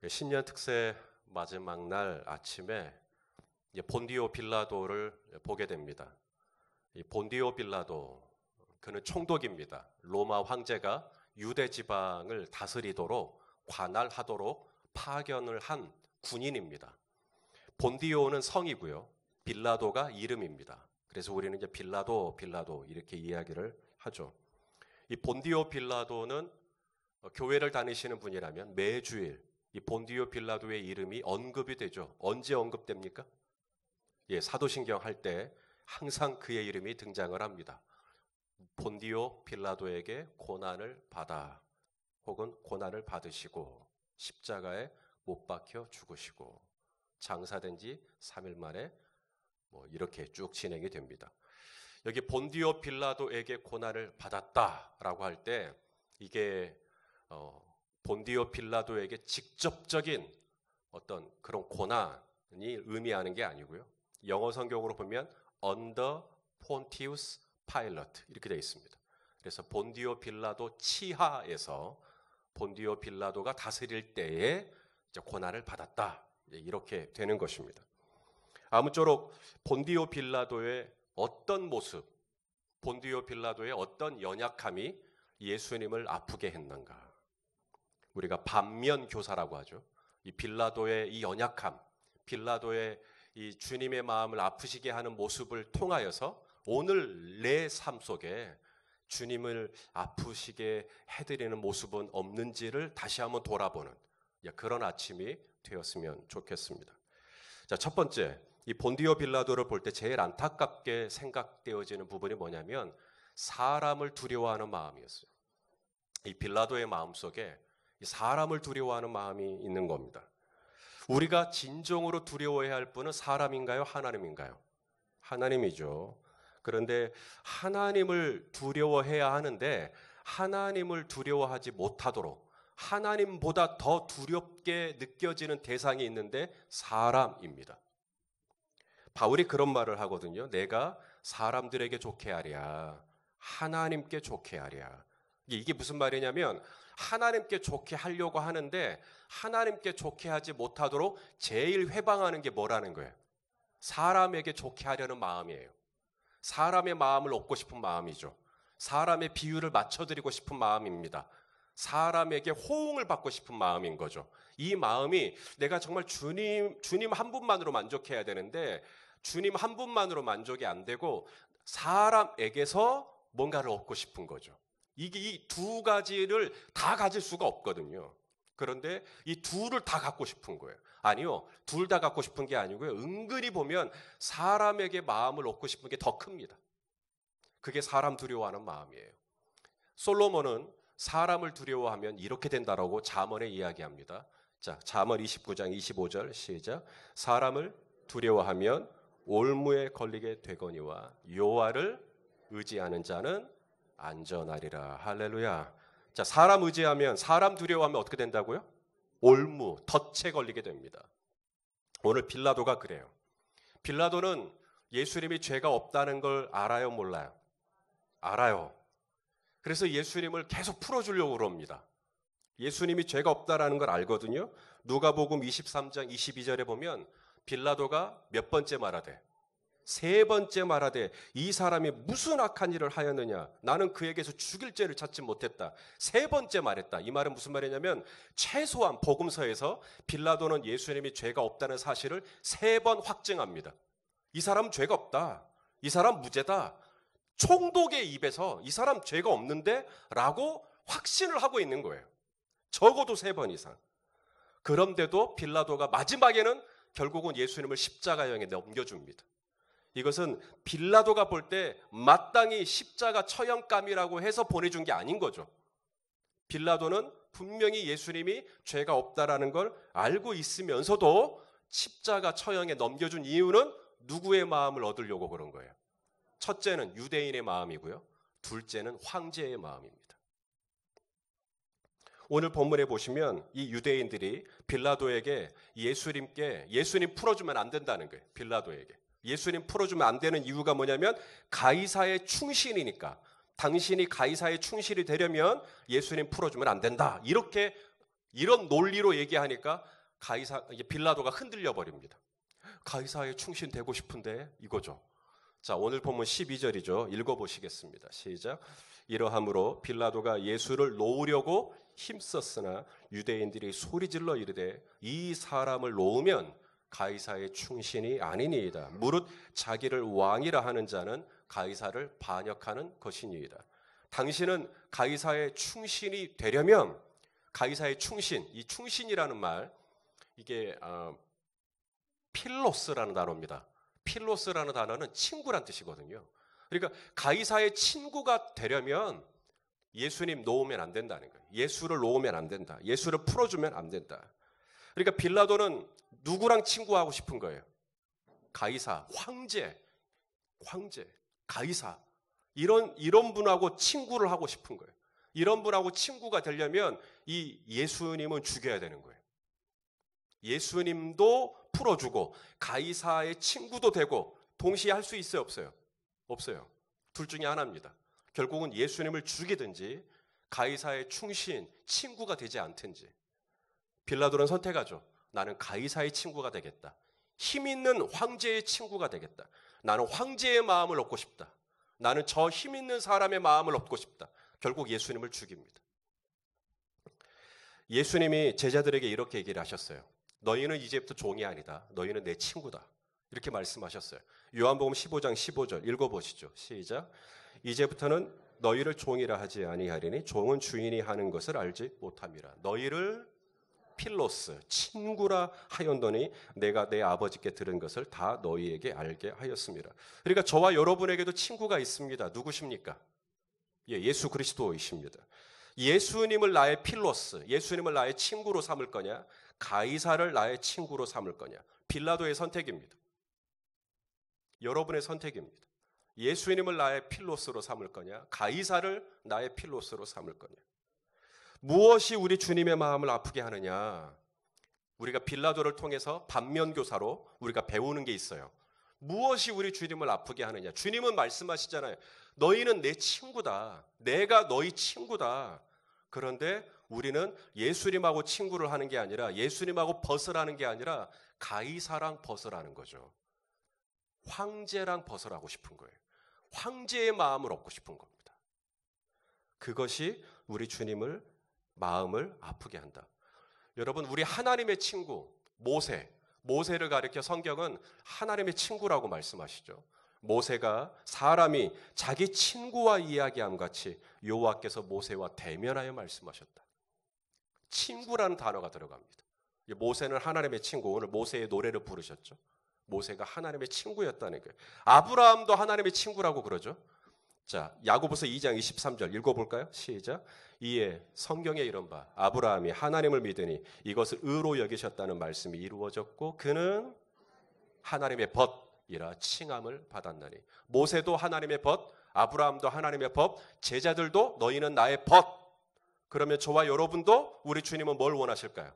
신년 특세 마지막 날 아침에 본디오 빌라도를 보게 됩니다. 이 본디오 빌라도, 그는 총독입니다. 로마 황제가 유대 지방을 다스리도록 관할하도록 파견을 한 군인입니다. 본디오는 성이고요, 빌라도가 이름입니다. 그래서 우리는 이제 빌라도 이렇게 이야기를 하죠. 이 본디오 빌라도는 교회를 다니시는 분이라면 매주일 이 본디오 빌라도의 이름이 언급이 되죠. 언제 언급됩니까? 사도신경 할 때 항상 그의 이름이 등장을 합니다. 본디오 빌라도에게 고난을 받아, 혹은 고난을 받으시고 십자가에 못 박혀 죽으시고 장사된 지 3일 만에 이렇게 쭉 진행이 됩니다. 여기 본디오 빌라도에게 고난을 받았다라고 할 때 이게 본디오 빌라도에게 직접적인 어떤 그런 고난이 의미하는 게 아니고요. 영어 성경으로 보면 under Pontius Pilate 이렇게 되어 있습니다. 그래서 본디오 빌라도 치하에서 본디오 빌라도가 다스릴 때에 이제 고난을 받았다, 이렇게 되는 것입니다. 아무쪼록 본디오 빌라도의 어떤 모습, 본디오 빌라도의 어떤 연약함이 예수님을 아프게 했는가? 우리가 반면교사라고 하죠. 이 빌라도의 이 연약함, 빌라도의 이 주님의 마음을 아프시게 하는 모습을 통하여서 오늘 내 삶 속에 주님을 아프시게 해드리는 모습은 없는지를 다시 한번 돌아보는 그런 아침이 되었으면 좋겠습니다. 자, 첫 번째, 이 본디오 빌라도를 볼 때 제일 안타깝게 생각되어지는 부분이 뭐냐면 사람을 두려워하는 마음이었어요. 이 빌라도의 마음 속에 사람을 두려워하는 마음이 있는 겁니다. 우리가 진정으로 두려워해야 할 분은 사람인가요? 하나님인가요? 하나님이죠. 그런데 하나님을 두려워해야 하는데 하나님을 두려워하지 못하도록 하나님보다 더 두렵게 느껴지는 대상이 있는데 사람입니다. 바울이 그런 말을 하거든요. 내가 사람들에게 좋게 하랴, 하나님께 좋게 하랴. 이게 무슨 말이냐면 하나님께 좋게 하려고 하는데 하나님께 좋게 하지 못하도록 제일 회방하는 게 뭐라는 거예요? 사람에게 좋게 하려는 마음이에요. 사람의 마음을 얻고 싶은 마음이죠. 사람의 비유를 맞춰드리고 싶은 마음입니다. 사람에게 호응을 받고 싶은 마음인 거죠. 이 마음이 내가 정말 주님 한 분만으로 만족해야 되는데 주님 한 분만으로 만족이 안 되고 사람에게서 뭔가를 얻고 싶은 거죠. 이게 이 두 가지를 다 가질 수가 없거든요. 그런데 이 둘을 다 갖고 싶은 거예요. 아니요, 둘 다 갖고 싶은 게 아니고요. 은근히 보면 사람에게 마음을 얻고 싶은 게 더 큽니다. 그게 사람 두려워하는 마음이에요. 솔로몬은 사람을 두려워하면 이렇게 된다라고 잠언에 이야기합니다. 자, 잠언 29장 25절 시작. 사람을 두려워하면 올무에 걸리게 되거니와 여호와를 의지하는 자는 안전하리라. 할렐루야. 자, 사람 의지하면, 사람 두려워하면 어떻게 된다고요? 올무, 덫에 걸리게 됩니다. 오늘 빌라도가 그래요. 빌라도는 예수님이 죄가 없다는 걸 알아요, 몰라요? 알아요. 그래서 예수님을 계속 풀어주려고 그럽니다. 예수님이 죄가 없다라는 걸 알거든요. 누가복음 23장 22절에 보면 빌라도가 몇 번째 말하되? 세 번째 말하되 이 사람이 무슨 악한 일을 하였느냐? 나는 그에게서 죽일 죄를 찾지 못했다. 세 번째 말했다. 이 말은 무슨 말이냐면 최소한 복음서에서 빌라도는 예수님이 죄가 없다는 사실을 세 번 확증합니다. 이 사람은 죄가 없다. 이 사람 무죄다. 총독의 입에서 이 사람 죄가 없는데? 라고 확신을 하고 있는 거예요. 적어도 3번 이상. 그런데도 빌라도가 마지막에는 결국은 예수님을 십자가형에 넘겨줍니다. 이것은 빌라도가 볼 때 마땅히 십자가 처형감이라고 해서 보내준 게 아닌 거죠. 빌라도는 분명히 예수님이 죄가 없다라는 걸 알고 있으면서도 십자가 처형에 넘겨준 이유는 누구의 마음을 얻으려고 그런 거예요? 첫째는 유대인의 마음이고요. 둘째는 황제의 마음입니다. 오늘 본문에 보시면 이 유대인들이 빌라도에게 예수님 풀어주면 안 된다는 거예요. 빌라도에게. 예수님 풀어주면 안 되는 이유가 뭐냐면 가이사의 충신이니까 당신이 가이사의 충실이 되려면 예수님 풀어주면 안 된다. 이렇게 이런 논리로 얘기하니까 빌라도가 흔들려 버립니다. 가이사에 충신되고 싶은데 이거죠. 자, 오늘 본문 12절이죠. 읽어보시겠습니다. 시작. 이러함으로 빌라도가 예수를 놓으려고 힘썼으나 유대인들이 소리질러 이르되 이 사람을 놓으면 가이사의 충신이 아니니이다. 무릇 자기를 왕이라 하는 자는 가이사를 반역하는 것이니이다. 당신은 가이사의 충신이 되려면 가이사의 충신, 이 충신이라는 말 이게 필로스라는 단어입니다. 필로스라는 단어는 친구란 뜻이거든요. 그러니까 가이사의 친구가 되려면 예수님 놓으면 안 된다는 거예요. 예수를 놓으면 안 된다. 예수를 풀어주면 안 된다. 그러니까 빌라도는 누구랑 친구하고 싶은 거예요? 가이사, 황제, 가이사. 이런 분하고 친구를 하고 싶은 거예요. 이런 분하고 친구가 되려면 이 예수님은 죽여야 되는 거예요. 예수님도 풀어주고 가이사의 친구도 되고 동시에 할 수 있어요, 없어요? 없어요. 둘 중에 하나입니다. 결국은 예수님을 죽이든지 가이사의 충신, 친구가 되지 않든지. 빌라도는 선택하죠. 나는 가이사의 친구가 되겠다. 힘 있는 황제의 친구가 되겠다. 나는 황제의 마음을 얻고 싶다. 나는 저 힘 있는 사람의 마음을 얻고 싶다. 결국 예수님을 죽입니다. 예수님이 제자들에게 이렇게 얘기를 하셨어요. 너희는 이제부터 종이 아니다. 너희는 내 친구다. 이렇게 말씀하셨어요. 요한복음 15장 15절 읽어보시죠. 시작. 이제부터는 너희를 종이라 하지 아니하리니 종은 주인이 하는 것을 알지 못함이라. 너희를 필로스, 친구라 하였더니 내가 내 아버지께 들은 것을 다 너희에게 알게 하였습니다. 그러니까 저와 여러분에게도 친구가 있습니다. 누구십니까? 예수 그리스도이십니다. 예수님을 나의 필로스, 예수님을 나의 친구로 삼을 거냐? 가이사를 나의 친구로 삼을 거냐? 빌라도의 선택입니다. 여러분의 선택입니다. 예수님을 나의 필로스로 삼을 거냐? 가이사를 나의 필로스로 삼을 거냐? 무엇이 우리 주님의 마음을 아프게 하느냐? 우리가 빌라도를 통해서 반면교사로 우리가 배우는 게 있어요. 무엇이 우리 주님을 아프게 하느냐? 주님은 말씀하시잖아요. 너희는 내 친구다. 내가 너희 친구다. 그런데 우리는 예수님하고 친구를 하는 게 아니라 예수님하고 벗으라는 게 아니라 가이사랑 벗으라는 거죠. 황제랑 벗으라고 싶은 거예요. 황제의 마음을 얻고 싶은 겁니다. 그것이 우리 주님을 마음을 아프게 한다. 여러분, 우리 하나님의 친구 모세를 가리켜 성경은 하나님의 친구라고 말씀하시죠. 모세가 사람이 자기 친구와 이야기함 같이 여호와께서 모세와 대면하여 말씀하셨다. 친구라는 단어가 들어갑니다. 모세는 하나님의 친구, 오늘 모세의 노래를 부르셨죠. 모세가 하나님의 친구였다는 거예요. 아브라함도 하나님의 친구라고 그러죠. 자, 야고보서 2장 23절 읽어볼까요? 시작. 이에 성경에 이런 바 아브라함이 하나님을 믿으니 이것을 의로 여기셨다는 말씀이 이루어졌고 그는 하나님의 벗이라 칭함을 받았나니. 모세도 하나님의 벗, 아브라함도 하나님의 벗, 제자들도 너희는 나의 벗. 그러면 저와 여러분도 우리 주님은 뭘 원하실까요?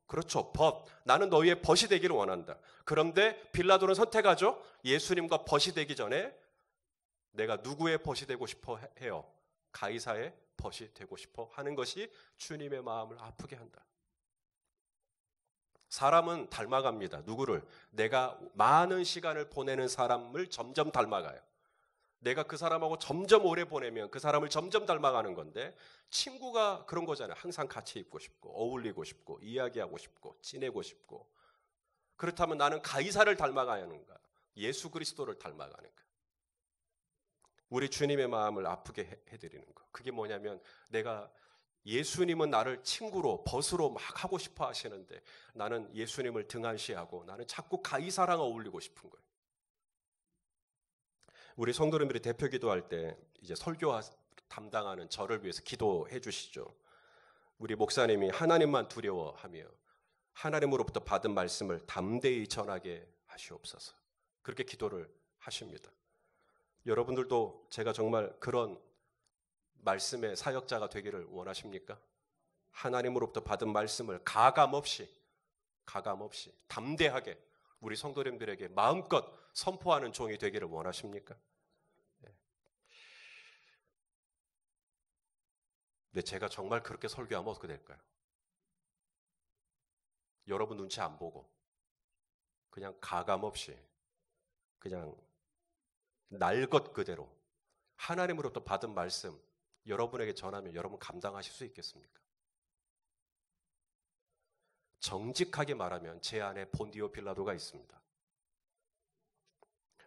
그렇죠. 벗. 나는 너희의 벗이 되기를 원한다. 그런데 빌라도는 선택하죠. 예수님과 벗이 되기 전에 내가 누구의 벗이 되고 싶어 해요? 가이사의 벗이 되고 싶어 하는 것이 주님의 마음을 아프게 한다. 사람은 닮아갑니다. 누구를? 내가 많은 시간을 보내는 사람을 점점 닮아가요. 내가 그 사람하고 점점 오래 보내면 그 사람을 점점 닮아가는 건데 친구가 그런 거잖아요. 항상 같이 있고 싶고 어울리고 싶고 이야기하고 싶고 지내고 싶고. 그렇다면 나는 가이사를 닮아가야 하는가? 예수 그리스도를 닮아가는가? 우리 주님의 마음을 아프게 해드리는 거. 그게 뭐냐면 내가 예수님은 나를 친구로 벗으로 막 하고 싶어 하시는데 나는 예수님을 등한시하고 나는 자꾸 가이사랑 어울리고 싶은 거예요. 우리 성도님들이 대표 기도할 때 이제 설교 담당하는 저를 위해서 기도해 주시죠. 우리 목사님이 하나님만 두려워하며 하나님으로부터 받은 말씀을 담대히 전하게 하시옵소서. 그렇게 기도를 하십니다. 여러분들도 제가 정말 그런 말씀의 사역자가 되기를 원하십니까? 하나님으로부터 받은 말씀을 가감 없이 담대하게 우리 성도님들에게 마음껏 선포하는 종이 되기를 원하십니까? 근데 제가 정말 그렇게 설교하면 어떻게 될까요? 여러분 눈치 안 보고 그냥 가감 없이 그냥 날 것 그대로 하나님으로부터 받은 말씀 여러분에게 전하면 여러분 감당하실 수 있겠습니까? 정직하게 말하면 제 안에 본디오 빌라도가 있습니다.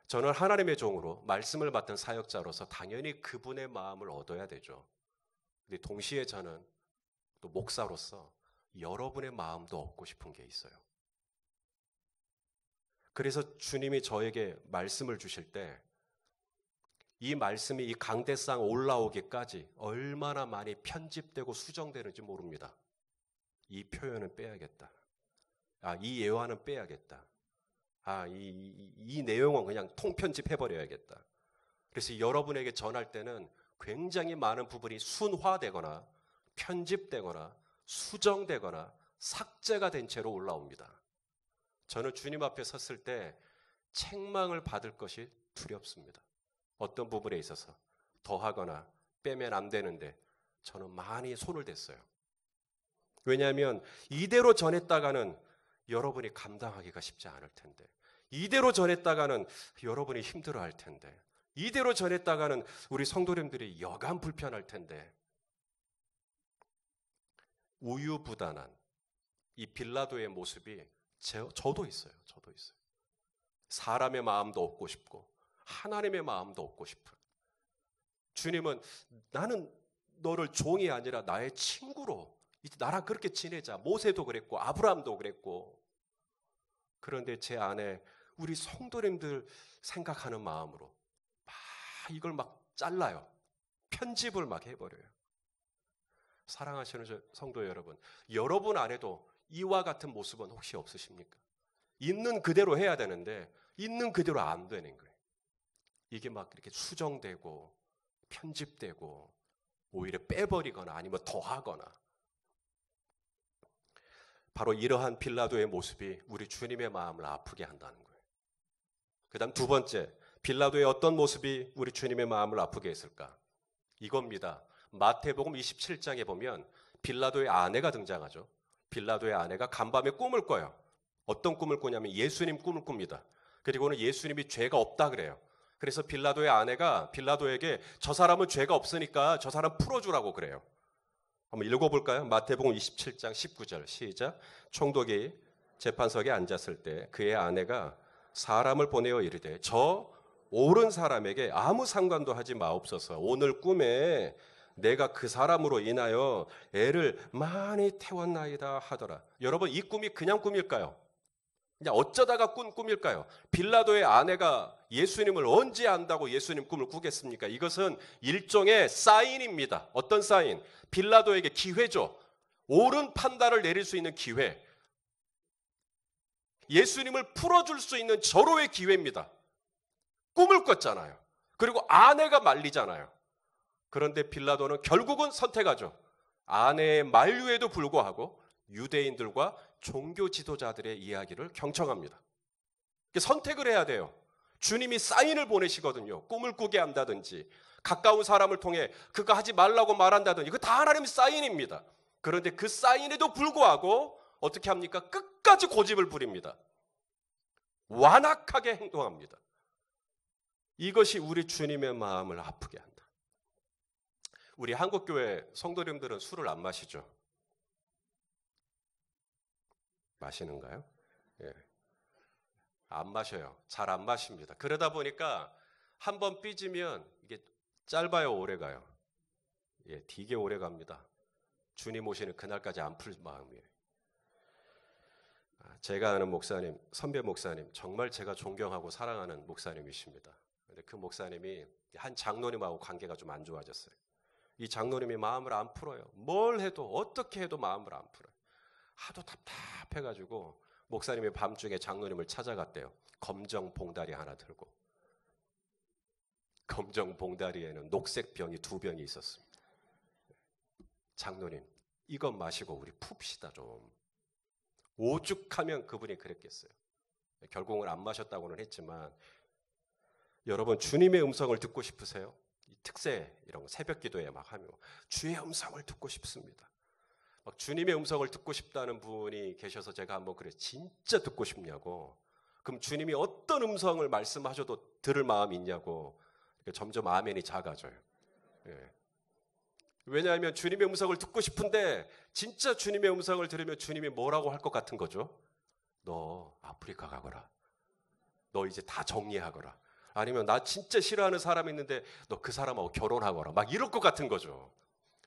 저는 하나님의 종으로 말씀을 맡은 사역자로서 당연히 그분의 마음을 얻어야 되죠. 근데 동시에 저는 또 목사로서 여러분의 마음도 얻고 싶은 게 있어요. 그래서 주님이 저에게 말씀을 주실 때 이 말씀이 이 강대상 올라오기까지 얼마나 많이 편집되고 수정되는지 모릅니다. 이 표현은 빼야겠다. 이 예화는 빼야겠다. 이 내용은 그냥 통편집해버려야겠다. 그래서 여러분에게 전할 때는 굉장히 많은 부분이 순화되거나 편집되거나 수정되거나 삭제가 된 채로 올라옵니다. 저는 주님 앞에 섰을 때 책망을 받을 것이 두렵습니다. 어떤 부분에 있어서 더하거나 빼면 안 되는데 저는 많이 손을 댔어요. 왜냐하면 이대로 전했다가는 여러분이 감당하기가 쉽지 않을 텐데, 이대로 전했다가는 여러분이 힘들어할 텐데, 이대로 전했다가는 우리 성도님들이 여간 불편할 텐데, 우유부단한 이 빌라도의 모습이 저도 있어요. 저도 있어요. 사람의 마음도 얻고 싶고 하나님의 마음도 얻고 싶은, 주님은 나는 너를 종이 아니라 나의 친구로 나랑 그렇게 지내자. 모세도 그랬고 아브라함도 그랬고. 그런데 제 안에 우리 성도님들 생각하는 마음으로 이걸 막 잘라요. 편집을 막 해버려요. 사랑하시는 성도 여러분, 여러분 안에도 이와 같은 모습은 혹시 없으십니까? 있는 그대로 해야 되는데 있는 그대로 안 되는 거예요. 이게 막 이렇게 수정되고 편집되고 오히려 빼버리거나 아니면 더하거나. 바로 이러한 빌라도의 모습이 우리 주님의 마음을 아프게 한다는 거예요. 그 다음 두 번째, 빌라도의 어떤 모습이 우리 주님의 마음을 아프게 했을까? 이겁니다. 마태복음 27장에 보면 빌라도의 아내가 등장하죠. 빌라도의 아내가 간밤에 꿈을 꿔요. 어떤 꿈을 꾸냐면 예수님 꿈을 꿉니다. 그리고는 예수님이 죄가 없다 그래요. 그래서 빌라도의 아내가 빌라도에게 저 사람은 죄가 없으니까 저 사람 풀어주라고 그래요. 한번 읽어볼까요? 마태복음 27장 19절 시작. 총독이 재판석에 앉았을 때 그의 아내가 사람을 보내어 이르되 저 옳은 사람에게 아무 상관도 하지 마옵소서. 오늘 꿈에 내가 그 사람으로 인하여 애를 많이 태웠나이다 하더라. 여러분, 이 꿈이 그냥 꿈일까요? 그냥 어쩌다가 꾼 꿈일까요? 빌라도의 아내가 예수님을 언제 안다고 예수님 꿈을 꾸겠습니까? 이것은 일종의 사인입니다. 어떤 사인? 빌라도에게 기회죠. 옳은 판단을 내릴 수 있는 기회. 예수님을 풀어줄 수 있는 절호의 기회입니다. 꿈을 꿨잖아요. 그리고 아내가 말리잖아요. 그런데 빌라도는 결국은 선택하죠. 아내의 만류에도 불구하고 유대인들과 종교 지도자들의 이야기를 경청합니다. 선택을 해야 돼요. 주님이 사인을 보내시거든요. 꿈을 꾸게 한다든지 가까운 사람을 통해 그거 하지 말라고 말한다든지 그거 다 하나님의 사인입니다. 그런데 그 사인에도 불구하고 어떻게 합니까? 끝까지 고집을 부립니다. 완악하게 행동합니다. 이것이 우리 주님의 마음을 아프게 한다. 우리 한국교회 성도님들은 술을 안 마시죠? 마시는가요? 예. 안 마셔요. 잘 안 마십니다. 그러다 보니까 한번 삐지면 이게 짧아요, 오래 가요? 예, 되게 오래 갑니다. 주님 오시는 그날까지 안 풀 마음이에요. 제가 아는 목사님, 선배 목사님, 정말 제가 존경하고 사랑하는 목사님이십니다. 근데 그 목사님이 한 장로님하고 관계가 좀 안 좋아졌어요. 이 장로님이 마음을 안 풀어요. 뭘 해도 어떻게 해도 마음을 안 풀어요. 하도 답답해가지고 목사님이 밤중에 장로님을 찾아갔대요. 검정 봉다리 하나 들고. 검정 봉다리에는 녹색 병이 2병이 있었습니다. 장로님, 이것 마시고 우리 풉시다 좀. 오죽하면 그분이 그랬겠어요. 결국은 안 마셨다고는 했지만, 여러분 주님의 음성을 듣고 싶으세요? 이 특세 이런 거 새벽 기도에 막 하며 주의 음성을 듣고 싶습니다. 막 주님의 음성을 듣고 싶다는 분이 계셔서 제가 한번 그래요. 진짜 듣고 싶냐고. 그럼 주님이 어떤 음성을 말씀하셔도 들을 마음이 있냐고. 그러니까 점점 아멘이 작아져요. 예. 왜냐하면 주님의 음성을 듣고 싶은데 진짜 주님의 음성을 들으면 주님이 뭐라고 할 것 같은 거죠? 너 아프리카 가거라. 너 이제 다 정리하거라. 아니면 나 진짜 싫어하는 사람이 있는데 너 그 사람하고 결혼하거라. 막 이럴 것 같은 거죠.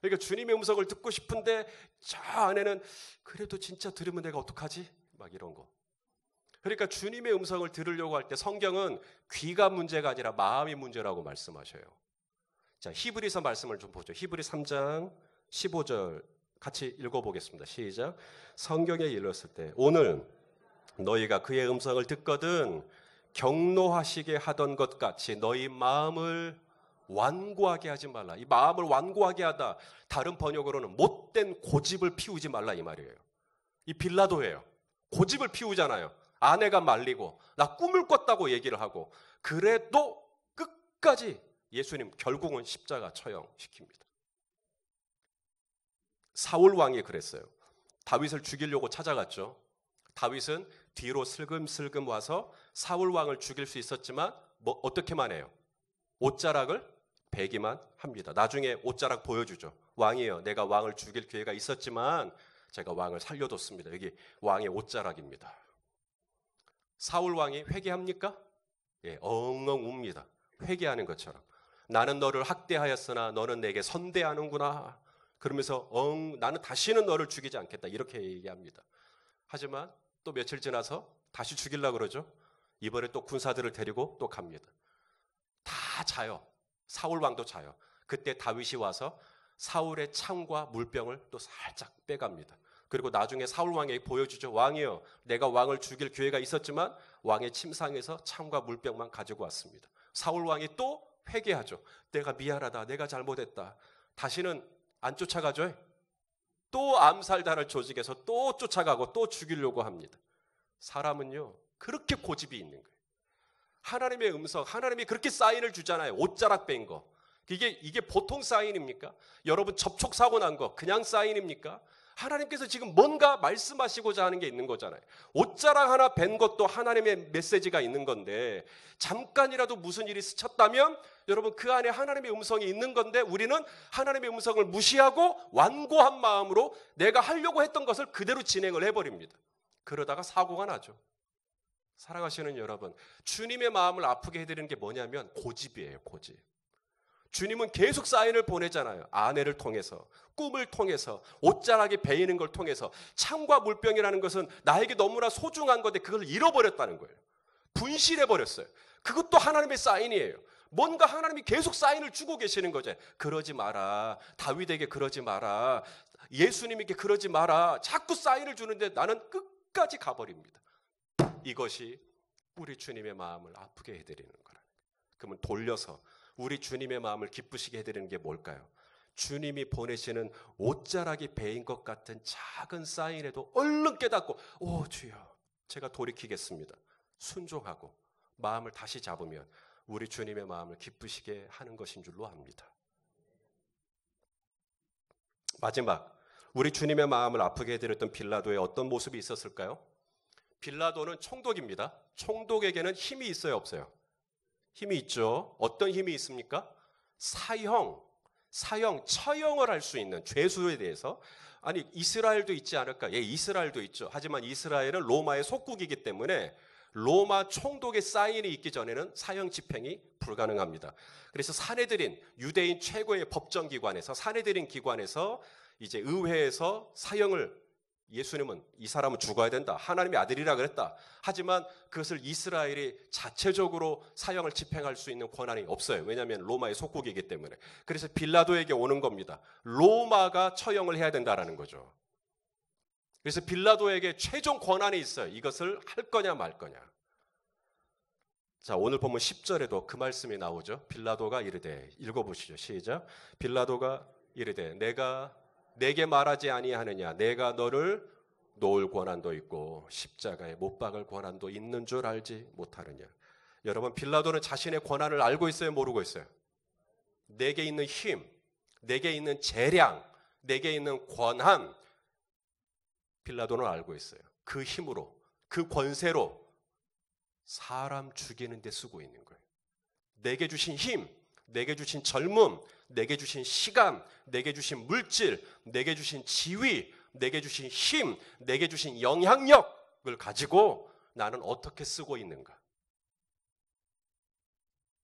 그러니까 주님의 음성을 듣고 싶은데 저 안에는 그래도 진짜 들으면 내가 어떡하지? 막 이런 거. 그러니까 주님의 음성을 들으려고 할 때 성경은 귀가 문제가 아니라 마음이 문제라고 말씀하셔요. 자, 히브리서 말씀을 좀 보죠. 히브리 3장 15절 같이 읽어보겠습니다. 시작. 성경에 읽었을 때 오늘 너희가 그의 음성을 듣거든 경노하시게 하던 것 같이 너희 마음을 완고하게 하지 말라. 이 마음을 완고하게 하다. 다른 번역으로는 못된 고집을 피우지 말라 이 말이에요. 이 빌라도예요. 고집을 피우잖아요. 아내가 말리고 나 꿈을 꿨다고 얘기를 하고 그래도 끝까지 예수님 결국은 십자가 처형시킵니다. 사울 왕이 그랬어요. 다윗을 죽이려고 찾아갔죠. 다윗은 뒤로 슬금슬금 와서 사울 왕을 죽일 수 있었지만 어떻게만 해요? 옷자락을 베기만 합니다. 나중에 옷자락 보여주죠. 왕이에요. 내가 왕을 죽일 기회가 있었지만 제가 왕을 살려뒀습니다. 여기 왕의 옷자락입니다. 사울 왕이 회개합니까? 예, 엉엉 웁니다. 회개하는 것처럼. 나는 너를 학대하였으나 너는 내게 선대하는구나. 그러면서 나는 다시는 너를 죽이지 않겠다. 이렇게 얘기합니다. 하지만 또 며칠 지나서 다시 죽이려고 그러죠. 이번에 또 군사들을 데리고 또 갑니다. 다 자요. 사울 왕도 자요. 그때 다윗이 와서 사울의 창과 물병을 또 살짝 빼갑니다. 그리고 나중에 사울 왕에게 보여주죠. 왕이여, 내가 왕을 죽일 기회가 있었지만 왕의 침상에서 창과 물병만 가지고 왔습니다. 사울 왕이 또 회개하죠. 내가 미안하다. 내가 잘못했다. 다시는 안 쫓아가죠. 또 암살단을 조직해서 또 쫓아가고 또 죽이려고 합니다. 사람은요, 그렇게 고집이 있는 거예요. 하나님의 음성, 하나님이 그렇게 사인을 주잖아요. 옷자락 뺀 거. 이게 보통 사인입니까? 여러분 접촉사고 난 거 그냥 사인입니까? 하나님께서 지금 뭔가 말씀하시고자 하는 게 있는 거잖아요. 옷자락 하나 뺀 것도 하나님의 메시지가 있는 건데 잠깐이라도 무슨 일이 스쳤다면 여러분 그 안에 하나님의 음성이 있는 건데 우리는 하나님의 음성을 무시하고 완고한 마음으로 내가 하려고 했던 것을 그대로 진행을 해버립니다. 그러다가 사고가 나죠. 사랑하시는 여러분, 주님의 마음을 아프게 해드리는 게 뭐냐면 고집이에요. 고집. 주님은 계속 사인을 보내잖아요. 아내를 통해서, 꿈을 통해서, 옷자락이 베이는 걸 통해서. 창과 물병이라는 것은 나에게 너무나 소중한 건데 그걸 잃어버렸다는 거예요. 분실해버렸어요. 그것도 하나님의 사인이에요. 뭔가 하나님이 계속 사인을 주고 계시는 거죠. 그러지 마라. 다윗에게 그러지 마라. 예수님에게 그러지 마라. 자꾸 사인을 주는데 나는 끝까지 가버립니다. 이것이 우리 주님의 마음을 아프게 해드리는 거라는 거예요. 그러면 돌려서 우리 주님의 마음을 기쁘시게 해드리는 게 뭘까요? 주님이 보내시는 옷자락이 베인 것 같은 작은 사인에도 얼른 깨닫고 오 주여 제가 돌이키겠습니다. 순종하고 마음을 다시 잡으면 우리 주님의 마음을 기쁘시게 하는 것인 줄로 압니다. 마지막 우리 주님의 마음을 아프게 해드렸던 빌라도의 어떤 모습이 있었을까요? 빌라도는 총독입니다. 총독에게는 힘이 있어요, 없어요? 힘이 있죠. 어떤 힘이 있습니까? 사형, 처형을 할 수 있는 죄수에 대해서. 아니 이스라엘도 있지 않을까? 예, 이스라엘도 있죠. 하지만 이스라엘은 로마의 속국이기 때문에 로마 총독의 사인이 있기 전에는 사형 집행이 불가능합니다. 그래서 사내들인 유대인 최고의 법정기관에서 사내들인 기관에서 이제 의회에서 사형을 예수님은 이 사람은 죽어야 된다. 하나님의 아들이라 그랬다. 하지만 그것을 이스라엘이 자체적으로 사형을 집행할 수 있는 권한이 없어요. 왜냐하면 로마의 속국이기 때문에. 그래서 빌라도에게 오는 겁니다. 로마가 처형을 해야 된다라는 거죠. 그래서 빌라도에게 최종 권한이 있어요. 이것을 할 거냐 말 거냐. 자, 오늘 보면 10절에도 그 말씀이 나오죠. 빌라도가 이르되, 읽어보시죠. 시작. 빌라도가 이르되 내가 내게 말하지 아니하느냐. 내가 너를 놓을 권한도 있고 십자가에 못 박을 권한도 있는 줄 알지 못하느냐. 여러분 빌라도는 자신의 권한을 알고 있어요? 모르고 있어요? 내게 있는 힘, 내게 있는 재량, 내게 있는 권한, 빌라도는 알고 있어요. 그 힘으로, 그 권세로 사람 죽이는 데 쓰고 있는 거예요. 내게 주신 힘, 내게 주신 젊음, 내게 주신 시간, 내게 주신 물질, 내게 주신 지위, 내게 주신 힘, 내게 주신 영향력을 가지고 나는 어떻게 쓰고 있는가?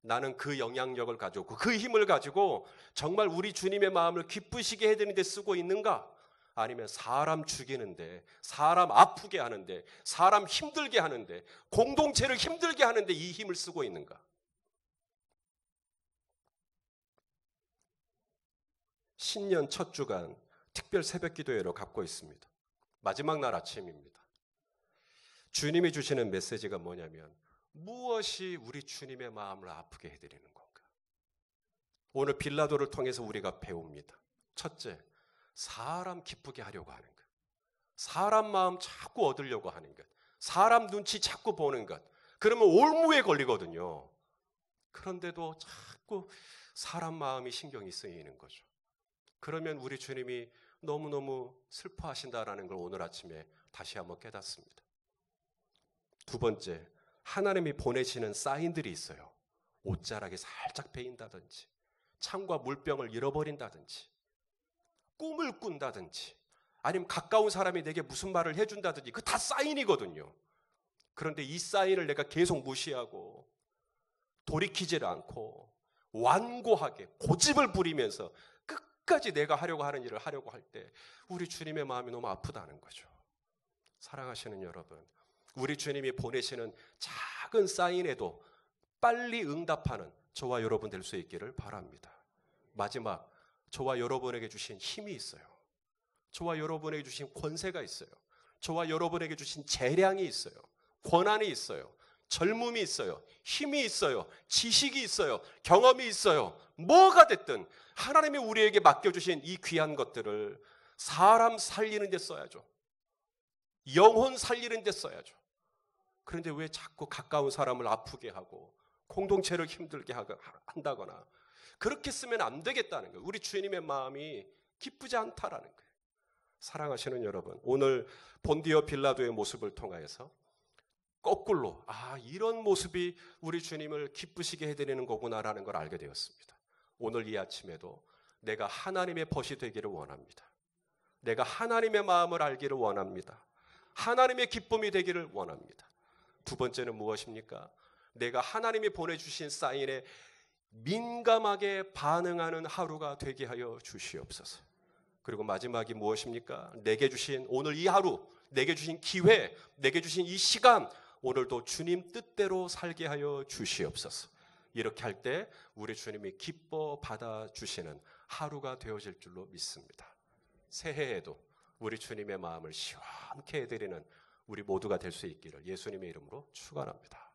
나는 그 영향력을 가지고 그 힘을 가지고 정말 우리 주님의 마음을 기쁘시게 해드리는 데 쓰고 있는가? 아니면 사람 죽이는데, 사람 아프게 하는데, 사람 힘들게 하는데, 공동체를 힘들게 하는데 이 힘을 쓰고 있는가? 신년 첫 주간 특별 새벽 기도회로 갖고 있습니다. 마지막 날 아침입니다. 주님이 주시는 메시지가 뭐냐면 무엇이 우리 주님의 마음을 아프게 해드리는 건가? 오늘 빌라도를 통해서 우리가 배웁니다. 첫째, 사람 기쁘게 하려고 하는 것. 사람 마음 자꾸 얻으려고 하는 것. 사람 눈치 자꾸 보는 것. 그러면 올무에 걸리거든요. 그런데도 자꾸 사람 마음이 신경이 쓰이는 거죠. 그러면 우리 주님이 너무너무 슬퍼하신다라는 걸 오늘 아침에 다시 한번 깨닫습니다. 두 번째, 하나님이 보내시는 사인들이 있어요. 옷자락이 살짝 베인다든지, 창과 물병을 잃어버린다든지, 꿈을 꾼다든지, 아니면 가까운 사람이 내게 무슨 말을 해준다든지, 그 다 사인이거든요. 그런데 이 사인을 내가 계속 무시하고 돌이키질 않고 완고하게 고집을 부리면서 끝까지 내가 하려고 하는 일을 하려고 할 때 우리 주님의 마음이 너무 아프다는 거죠. 사랑하시는 여러분, 우리 주님이 보내시는 작은 사인에도 빨리 응답하는 저와 여러분 될 수 있기를 바랍니다. 마지막, 저와 여러분에게 주신 힘이 있어요. 저와 여러분에게 주신 권세가 있어요. 저와 여러분에게 주신 재량이 있어요. 권한이 있어요. 젊음이 있어요. 힘이 있어요. 지식이 있어요. 경험이 있어요. 뭐가 됐든 하나님이 우리에게 맡겨주신 이 귀한 것들을 사람 살리는 데 써야죠. 영혼 살리는 데 써야죠. 그런데 왜 자꾸 가까운 사람을 아프게 하고 공동체를 힘들게 한다거나 그렇게 쓰면 안 되겠다는 거예요. 우리 주님의 마음이 기쁘지 않다라는 거예요. 사랑하시는 여러분, 오늘 본디오 빌라도의 모습을 통하여서 거꾸로 이런 모습이 우리 주님을 기쁘시게 해드리는 거구나라는 걸 알게 되었습니다. 오늘 이 아침에도 내가 하나님의 벗이 되기를 원합니다. 내가 하나님의 마음을 알기를 원합니다. 하나님의 기쁨이 되기를 원합니다. 두 번째는 무엇입니까? 내가 하나님이 보내주신 사인에 민감하게 반응하는 하루가 되게 하여 주시옵소서. 그리고 마지막이 무엇입니까? 내게 주신 오늘 이 하루, 내게 주신 기회, 내게 주신 이 시간, 오늘도 주님 뜻대로 살게 하여 주시옵소서. 이렇게 할 때 우리 주님이 기뻐 받아주시는 하루가 되어질 줄로 믿습니다. 새해에도 우리 주님의 마음을 시원케 해드리는 우리 모두가 될 수 있기를 예수님의 이름으로 축원합니다.